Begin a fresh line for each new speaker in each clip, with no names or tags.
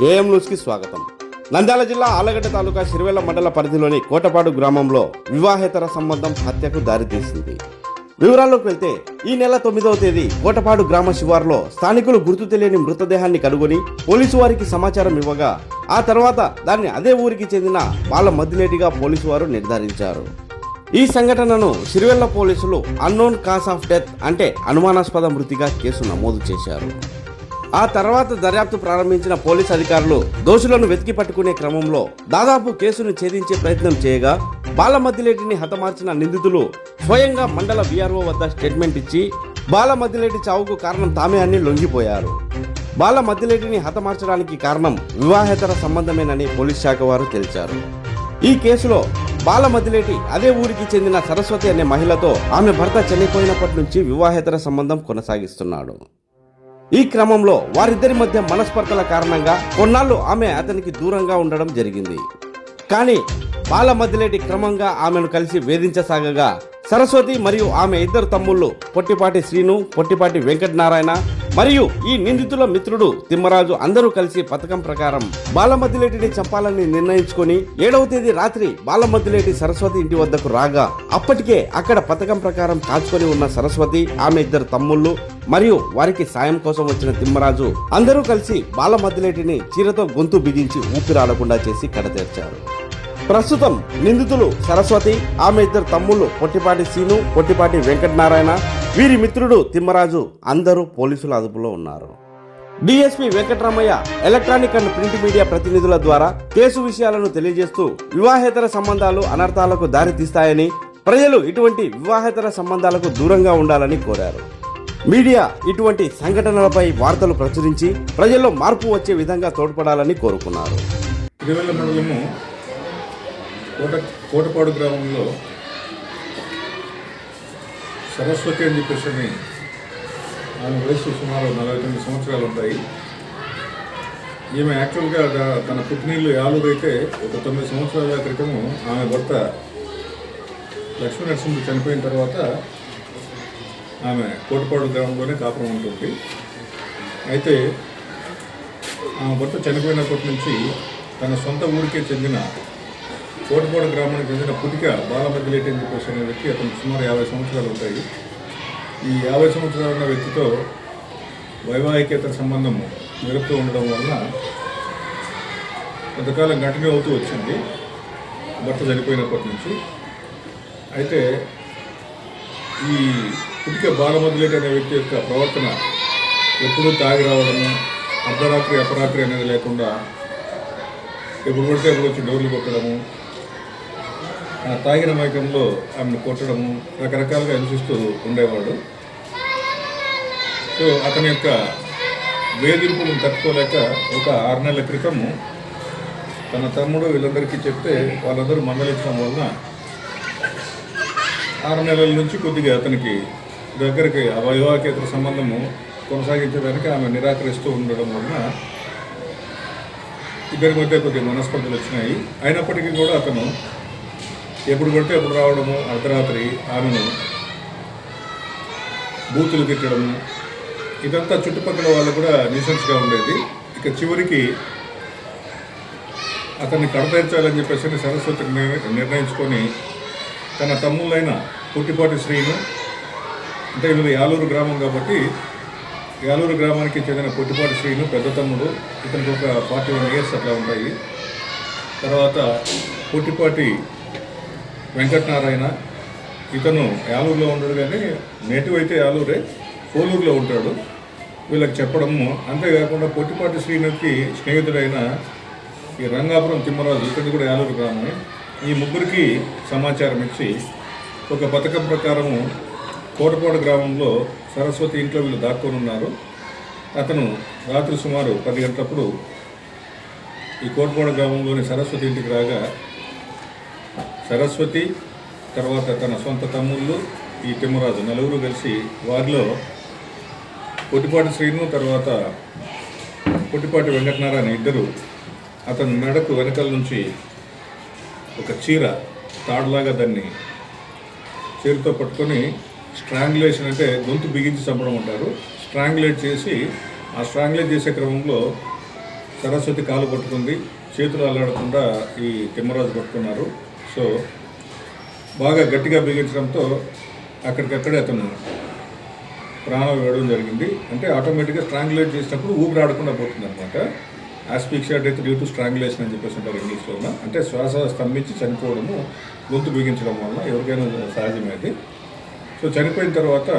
AM న్యూస్కి స్వాగతం. నంద్యాల జిల్లా ఆలగడ్డ తాలూకా సిరివెల్ల మండల పరిధిలోని కోటపాడు గ్రామంలో వివాహేతర సంబంధం హత్యకు దారితీసింది. వివరాల్లోకి వెళ్తే ఈ నెల 9వ తేదీ కోటపాడు గ్రామ శివారులో స్థానికులు గుర్తు తెలియని మృతదేహాన్ని కనుగొని పోలీసు వారికి సమాచారం ఇవ్వగా ఆ తర్వాత దాన్ని అదే ఊరికి చెందిన బాల మద్దిలేటిగా పోలీసు వారు నిర్ధారించారు. ఈ సంఘటనను సిరివెల్ల పోలీసులు అన్నోన్ కాజ్ ఆఫ్ డెత్ అంటే అనుమానాస్పద మృతిగా కేసు నమోదు చేశారు. ఆ తర్వాత దర్యాప్తు ప్రారంభించిన పోలీసు అధికారులు దోషులను వెతికి పట్టుకునే క్రమంలో దాదాపు కేసును ఛేదించే ప్రయత్నం చేయగా బాలమద్దిలేటిని హతమార్చిన నిందితులు స్వయంగా మండల వీఆర్ఓ వద్ద స్టేట్మెంట్ ఇచ్చి బాలమద్దిలేటి చావుకు కారణం తామే అని లొంగిపోయారు. బాలమద్దిలేటిని హతమార్చడానికి కారణం వివాహేతర సంబంధమేనని పోలీస్ శాఖ వారు తెలిపారు. ఈ కేసులో బాలమద్దిలేటి అదే ఊరికి చెందిన సరస్వతి అనే మహిళతో ఆమె భర్త చనిపోయినప్పటి నుంచి వివాహేతర సంబంధం కొనసాగిస్తున్నాడు. ఈ క్రమంలో వారిద్దరి మధ్య మనస్పర్ధల కారణంగా కొన్నాళ్ళు ఆమె అతనికి దూరంగా ఉండడం జరిగింది. కానీ బాలమద్దిలేటి క్రమంగా ఆమెను కలిసి వేధించసాగగా సరస్వతి మరియు ఆమె ఇద్దరు తమ్ముళ్ళు పొట్టిపాటి శ్రీను, పొట్టిపాటి వెంకటనారాయణ మరియు ఈ నిందితుల మిత్రుడు తిమ్మరాజు అందరూ కలిసి పథకం ప్రకారం బాలమద్దిలేటిని చంపాలని నిర్ణయించుకొని 7వ తేదీ రాత్రి బాలమద్దిలేటి సరస్వతి ఇంటి వద్దకు రాగా అప్పటికే అక్కడ పథకం ప్రకారం కాచుకొని ఉన్న సరస్వతి, ఆమె ఇద్దరు తమ్ముళ్ళు మరియు వారికి సాయం కోసం వచ్చిన తిమ్మరాజు అందరూ కలిసి బాలమద్దిలేటిని చీరతో గొంతు బిగించి ఊపిరాడకుండా చేసి కడతీర్చారు. ప్రస్తుతం నిందితులు సరస్వతి, ఆమె ఇద్దరు తమ్ముళ్ళు పొట్టిపాటి శ్రీను, పొట్టిపాటి వెంకటనారాయణ, వీరి మిత్రుడు తిమ్మరాజు అందరూ పోలీసుల అదుపులో ఉన్నారు. DSP Venkataramaiah electronic and print media ప్రతినిధుల ద్వారా కేసు విషయాలను తెలియజేస్తూ వివాహేతర సంబంధాలు అనర్థాలకు దారితీస్తాయని, ప్రజలు ఇటువంటి వివాహేతర సంబంధాలకు దూరంగా ఉండాలని కోరారు. మీడియా ఇటువంటి సంఘటనలపై వార్తలు ప్రచురించి ప్రజల్లో మార్పు వచ్చే విధంగా తోడ్పడాలని కోరుకున్నారు.
కోటపాడు గ్రామంలో సరస్వతి అని చెప్పేసి ఆమె వయసు సుమారు 49 సంవత్సరాలు ఉంటాయి. ఈమె యాక్చువల్గా తన పుట్టినీళ్ళు యాలూరు అయితే ఒక 9 సంవత్సరాల క్రితము ఆమె భర్త లక్ష్మీనరసింహుడు చనిపోయిన తర్వాత ఆమె కోటపాడు గ్రామంలోనే కాపురం ఉంటుంది. అయితే ఆమె భర్త చనిపోయినప్పటి నుంచి తన సొంత ఊరికే చెందిన కోటపాడు గ్రామానికి చెందిన పుటిక బాలమద్దిలేటి అని చెప్పేసి అనే వ్యక్తి, అతనికి సుమారు 50 సంవత్సరాలు ఉంటాయి. ఈ 50 సంవత్సరాలు ఉన్న వ్యక్తితో వైవాహికేతర సంబంధం నిలుపుతూ ఉండడం వలన కొంతకాలం కంటిన్యూ అవుతూ వచ్చింది భర్త చనిపోయినప్పటి నుంచి. అయితే ఈ పుటిక బాలమద్దిలేటి అనే వ్యక్తి యొక్క ప్రవర్తన ఎప్పుడూ తాగి రావడము, అర్ధరాత్రి అపరాత్రి అనేది లేకుండా ఎప్పుడు పడితే ఎప్పుడు వచ్చి డోర్లు కొట్టడము, తాగిన మైకంలో ఆమెను కొట్టడము, రకరకాలుగా హింసిస్తూ ఉండేవాడు. సో అతని యొక్క వేధింపులను తట్టుకోలేక ఒక 6 నెలల క్రితము తన తమ్ముడు వీళ్ళందరికీ చెప్తే వాళ్ళందరూ మందలించడం వలన 6 నెలల నుంచి కొద్దిగా అతనికి దగ్గరికి వైవాహికేతర సంబంధము కొనసాగించడానికి ఆమె నిరాకరిస్తూ ఉండడం వలన ఇద్దరి మధ్య కొద్దిగా మనస్పర్ధలు వచ్చినాయి. అయినప్పటికీ కూడా అతను ఎప్పుడు పడితే ఎప్పుడు రావడము, అర్ధరాత్రి ఆమెను బూతులు తిట్టడము, ఇదంతా చుట్టుపక్కల వాళ్ళు కూడా న్యూసెన్స్గా ఉండేది. ఇక చివరికి అతన్ని కడతీర్చాలని చెప్పేసి సరస్వతి నిర్ణయించుకొని తన తమ్ముళ్ళైన పొట్టిపాటి శ్రీను, అంటే వీళ్ళు యాలూరు గ్రామం కాబట్టి యాలూరు గ్రామానికి చెందిన పొట్టిపాటి శ్రీను పెద్ద తమ్ముడు, ఇతనికి ఒక 41 ఇయర్స్ అట్లా ఉంటాయి. తర్వాత పొట్టిపాటి వెంకటనారాయణ, ఇతను యాలూరులో ఉంటాడు కానీ నేటివ్ అయితే యాలూరే, పోలూరులో ఉంటాడు. వీళ్ళకి చెప్పడము, అంతేకాకుండా పొట్టిపాటి శ్రీనుకి స్నేహితుడైన ఈ రంగాపురం తిమ్మరాజు, ఇతను కూడా యాలూరు గ్రామమే, ఈ ముగ్గురికి సమాచారం ఇచ్చి ఒక పథకం ప్రకారము కోటపాడు గ్రామంలో సరస్వతి ఇంట్లో వీళ్ళు దాక్కొని ఉన్నారు. అతను రాత్రి సుమారు 10 గంటలప్పుడు ఈ కోటపాడు గ్రామంలోని సరస్వతి ఇంటికి రాగా సరస్వతి తర్వాత తన సొంత తమ్ముళ్ళు ఈ తిమ్మరాజు నలుగురు కలిసి వారిలో పొట్టిపాటి శ్రీను తర్వాత పొట్టిపాటి వెంకటనారాయణ ఇద్దరు అతని మెడకు వెనకాల నుంచి ఒక చీర తాడులాగా దాన్ని చీరతో పట్టుకొని స్ట్రాంగులేషన్, అంటే గొంతు బిగించి చంపడం అంటారు, స్ట్రాంగులేట్ చేసి ఆ స్ట్రాంగులేట్ చేసే క్రమంలో సరస్వతి కాలు పట్టుకుంది, చేతులు అల్లాడకుండా ఈ తిమ్మరాజు పట్టుకున్నారు. సో బాగా గట్టిగా బిగించడంతో అక్కడికక్కడే అతను ప్రాణం వేయడం జరిగింది. అంటే ఆటోమేటిక్గా స్ట్రాంగులేట్ చేసినప్పుడు ఊపిరి ఆడకుండా పోతుంది అనమాట. ఆస్ఫిక్సియా డెత్ డ్యూ టు స్ట్రాంగులేషన్ అని చెప్పేసి అంటారు ఇంగ్లీష్లో. అంటే శ్వాస స్తంభించి చనిపోవడము, గొంతు బిగించడం వల్ల ఎవరికైనా సహజమైంది. సో చనిపోయిన తర్వాత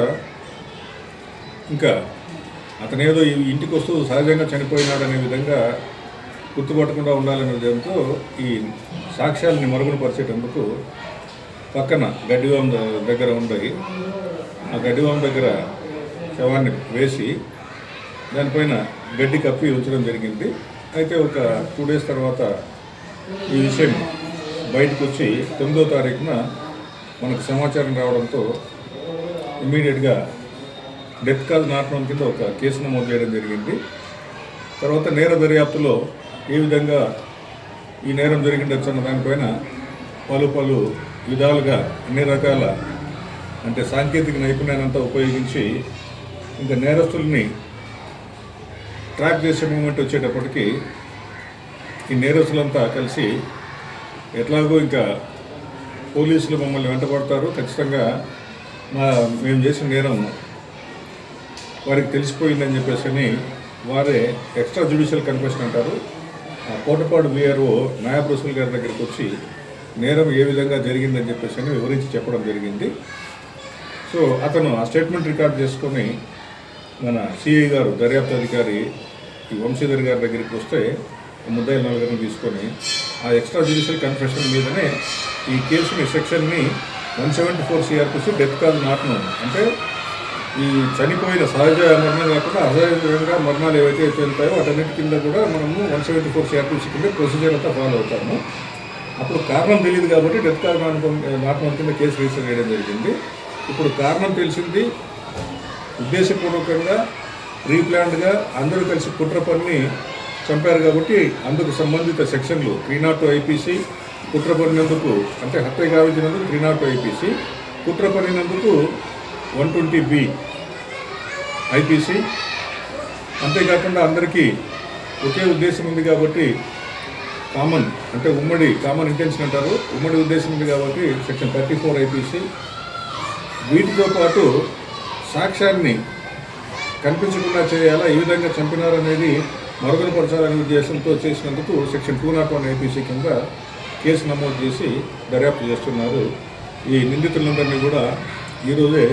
ఇంకా అతను ఏదో ఇంటికి వస్తూ సహజంగా చనిపోయినాడనే విధంగా గుర్తుపట్టకుండా ఉండాలనే ఉద్దేశంతో ఈ సాక్ష్యాలని మరుగున పరిచేటందుకు పక్కన గడ్డివాం దగ్గర ఉండయి ఆ గడ్డివాం దగ్గర శవాన్ని వేసి దానిపైన గడ్డి కప్పి ఉంచడం జరిగింది. అయితే ఒక 2 days తర్వాత ఈ విషయం బయటకు వచ్చి 9వ తారీఖున మనకు సమాచారం రావడంతో ఇమ్మీడియట్గా డెత్ కాజ్ నాట్ నోన్ కింద ఒక కేసు నమోదు చేయడం జరిగింది. తర్వాత నేర దర్యాప్తులో ఏ విధంగా ఈ నేరం జరిగిండొచ్చు అన్న దానిపైన పలు విధాలుగా అన్ని రకాల అంటే సాంకేతిక నైపుణ్యాన్నంతా ఉపయోగించి ఇంకా నేరస్తుల్ని ట్రాక్ చేసే మూమెంట్ వచ్చేటప్పటికి ఈ నేరస్తులంతా కలిసి ఎట్లాగో ఇంకా పోలీసులు మమ్మల్ని వెంటబడతారు, ఖచ్చితంగా మేము చేసిన నేరం వారికి తెలిసిపోయిందని చెప్పేసి వారే ఎక్స్ట్రా జ్యుడిషియల్ కన్ఫెషన్ అంటారు. కోటపాడు వీఆర్ఓ నాయబ్ రసూల్ గారి దగ్గరికి వచ్చి నేరం ఏ విధంగా జరిగిందని చెప్పేసి వివరించి చెప్పడం జరిగింది. సో అతను ఆ స్టేట్మెంట్ రికార్డ్ చేసుకొని మన సిఐ గారు దర్యాప్తు అధికారి ఈ వంశీధర్ గారి దగ్గరికి వస్తే ముద్దాయిల నలుగురిని తీసుకొని ఆ ఎక్స్ట్రా జ్యుడిషియల్ కన్ఫెషన్ మీదనే ఈ కేసుని సెక్షన్ని 174 CRPC death cause not known అంటే ఈ చనిపోయిన సహజ మరణం కాకుండా అసహజంగా మరణాలు ఏవైతే చెందుతాయో వాటన్నిటి కింద కూడా మనము 174 CRPC కింద ప్రొసీజర్ అంతా ఫాలో అవుతాము. అప్పుడు కారణం తెలియదు కాబట్టి డెత్ కాజ్ నాట్ నోన్ కింద కేసు రిజిస్టర్ చేయడం జరిగింది. ఇప్పుడు కారణం తెలిసింది, ఉద్దేశపూర్వకంగా ప్రీప్లాన్డ్గా అందరూ కలిసి కుట్ర పన్ని చంపారు కాబట్టి అందుకు సంబంధిత సెక్షన్లు 302 IPC, కుట్ర పన్నినందుకు అంటే హత్య గావించినందుకు 302 IPC, కుట్ర పన్నినందుకు 120B IPC. అంతేకాకుండా అందరికీ ఒకే ఉద్దేశం ఉంది కాబట్టి కామన్ అంటే కామన్ ఇంటెన్షన్ అంటారు, ఉమ్మడి ఉద్దేశం ఉంది కాబట్టి సెక్షన్ 34 IPC. వీటితో పాటు సాక్ష్యాన్ని కనిపించకుండా చేయాలా, ఈ విధంగా చంపినారనేది మరుగునపరచాలనే ఉద్దేశంతో చేసినందుకు సెక్షన్ 201 IPC కింద కేసు నమోదు చేసి దర్యాప్తు చేస్తున్నారు. ఈ నిందితులందరినీ కూడా ఈరోజే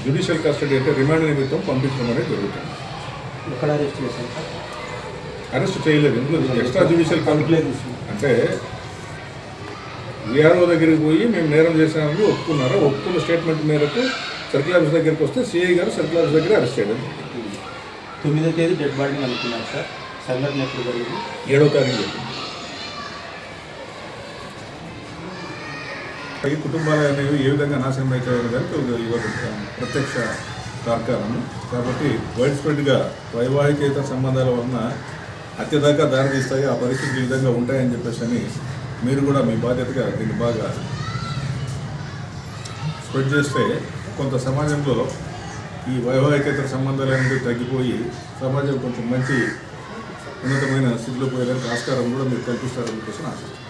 జ్యుడిషియల్ కస్టడీ అంటే రిమాండ్ నిమిత్తం పంపించడం అనేది జరుగుతుంది.
ఎక్కడ అరెస్ట్ చేశారు?
అరెస్ట్ చేయలేదు, ఎందుకు ఎక్స్ట్రా జ్యుడిషియల్ కంప్లైంట్ అంటే వీఆర్ఓ దగ్గరికి పోయి మేము నేరం చేసామని ఒప్పుకున్నారు. ఒప్పుకున్న స్టేట్మెంట్ మేరకు సర్కిల్ ఆఫీస్ దగ్గరికి వస్తే సిఐ గారు సర్కిల్ ఆఫీస్ దగ్గర అరెస్ట్ చేయడం.
9వ తేదీ డెడ్ బాడీని అనుకున్నారు సార్. సంఘటన ఎప్పుడు జరిగింది?
7వ తారీఖు జరిగింది. ఈ కుటుంబాలు అనేవి ఏ విధంగా నాశనం అవుతాయనే దానికి ఇవాళ ప్రత్యక్ష తార్కాణము. కాబట్టి వైడ్ స్ప్రెడ్గా వైవాహికేతర సంబంధాల వలన హత్య దాకా దారితీస్తాయి, ఆ పరిస్థితులు ఈ విధంగా ఉంటాయని చెప్పేసి మీరు కూడా మీ బాధ్యతగా దీన్ని బాగా స్ప్రెడ్ చేస్తే కొంత సమాజంలో ఈ వైవాహికేతర సంబంధాలు అనేవి తగ్గిపోయి సమాజం కొంచెం మంచి ఉన్నతమైన స్థితిలో పోయేదానికి ఆస్కారం కూడా మీరు కల్పిస్తారని చెప్పేసి ఆశిస్తున్నాను.